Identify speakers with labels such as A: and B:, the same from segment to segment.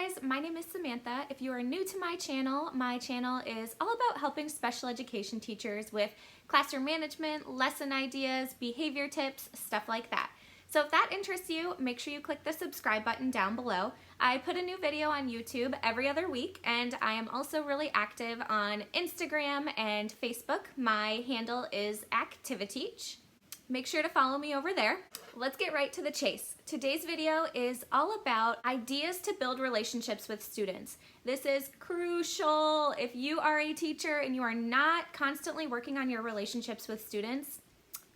A: guys, my name is Samantha. If you are new to my channel is all about helping special education teachers with classroom management, lesson ideas, behavior tips, stuff like that. So if that interests you, make sure you click the subscribe button down below. I put a new video on YouTube every other week, and I am also really active on Instagram and Facebook. My handle is Activiteach. Make sure to follow me over there. Let's get right to the chase. Today's video is all about ideas to build relationships with students. This is crucial. If you are a teacher and you are not constantly working on your relationships with students,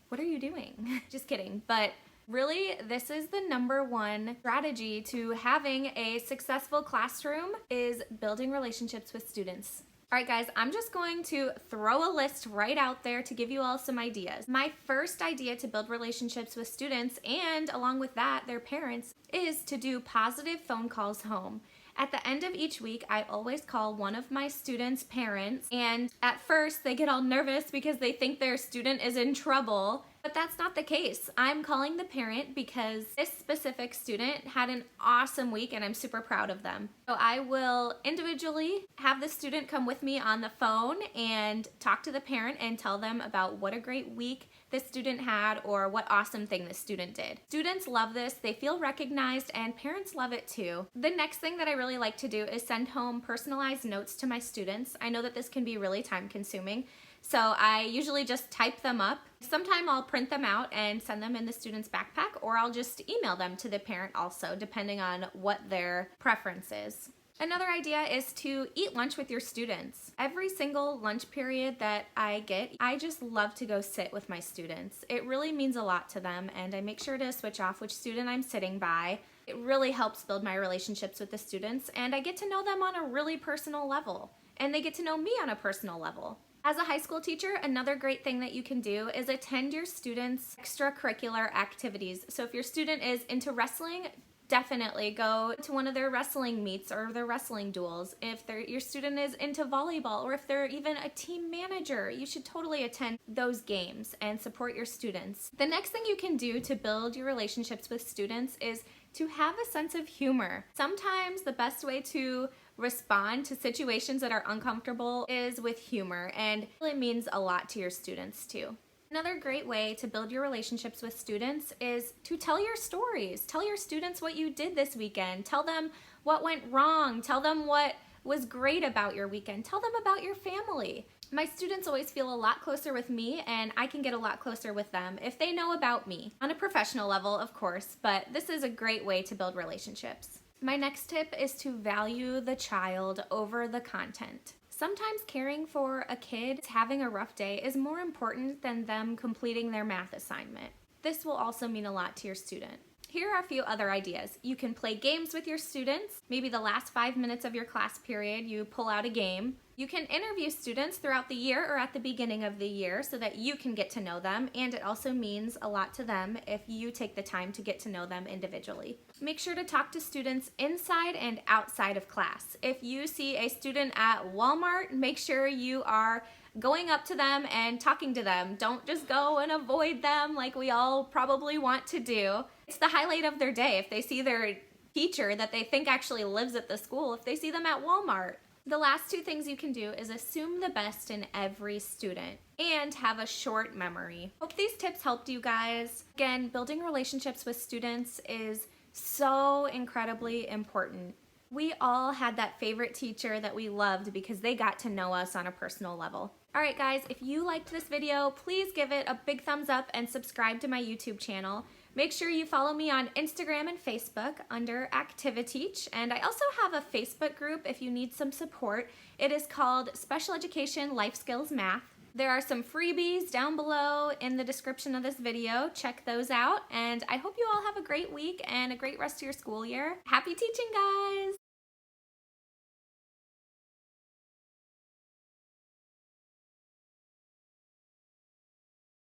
A: what are you doing? Just kidding. But really, this is the #1 strategy to having a successful classroom is building relationships with students. All right, guys, I'm just going to throw a list right out there to give you all some ideas. My first idea to build relationships with students, and along with that, their parents, is to do positive phone calls home. At the end of each week, I always call one of my students' parents, and at first they get all nervous because they think their student is in trouble, but that's not the case. I'm calling the parent because this specific student had an awesome week and I'm super proud of them. So I will individually have the student come with me on the phone and talk to the parent and tell them about what a great week this student had or what awesome thing this student did. Students love this, they feel recognized, and parents love it too. The next thing that I really like to do is send home personalized notes to my students. I know that this can be really time consuming, so I usually just type them up. Sometime I'll print them out and send them in the student's backpack, or I'll just email them to the parent also, depending on what their preference is. Another idea is to eat lunch with your students. Every single lunch period that I get, I just love to go sit with my students. It really means a lot to them, and I make sure to switch off which student I'm sitting by. It really helps build my relationships with the students, and I get to know them on a really personal level, and they get to know me on a personal level. As a high school teacher, another great thing that you can do is attend your students' extracurricular activities. So if your student is into wrestling, definitely go to one of their wrestling meets or their wrestling duels. If your student is into volleyball, or if they're even a team manager, you should totally attend those games and support your students. The next thing you can do to build your relationships with students is to have a sense of humor. Sometimes the best way to respond to situations that are uncomfortable is with humor, and it really means a lot to your students too. Another great way to build your relationships with students is to tell your stories. Tell your students what you did this weekend. Tell them what went wrong. Tell them what was great about your weekend. Tell them about your family. My students always feel a lot closer with me, and I can get a lot closer with them if they know about me. On a professional level, of course, but this is a great way to build relationships. My next tip is to value the child over the content. Sometimes caring for a kid having a rough day is more important than them completing their math assignment. This will also mean a lot to your student. Here are a few other ideas. You can play games with your students. Maybe the last 5 minutes of your class period, you pull out a game. You can interview students throughout the year or at the beginning of the year so that you can get to know them, and it also means a lot to them if you take the time to get to know them individually. Make sure to talk to students inside and outside of class. If you see a student at Walmart, make sure you are going up to them and talking to them. Don't just go and avoid them like we all probably want to do. It's the highlight of their day if they see their teacher that they think actually lives at the school, if they see them at Walmart. The last 2 things you can do is assume the best in every student and have a short memory. Hope these tips helped you guys. Again, building relationships with students is so incredibly important. We all had that favorite teacher that we loved because they got to know us on a personal level. All right, guys, if you liked this video, please give it a big thumbs up and subscribe to my YouTube channel. Make sure you follow me on Instagram and Facebook under Activiteach, and I also have a Facebook group if you need some support. It is called Special Education Life Skills Math. There are some freebies down below in the description of this video. Check those out, and I hope you all have a great week and a great rest of your school year. Happy teaching, guys!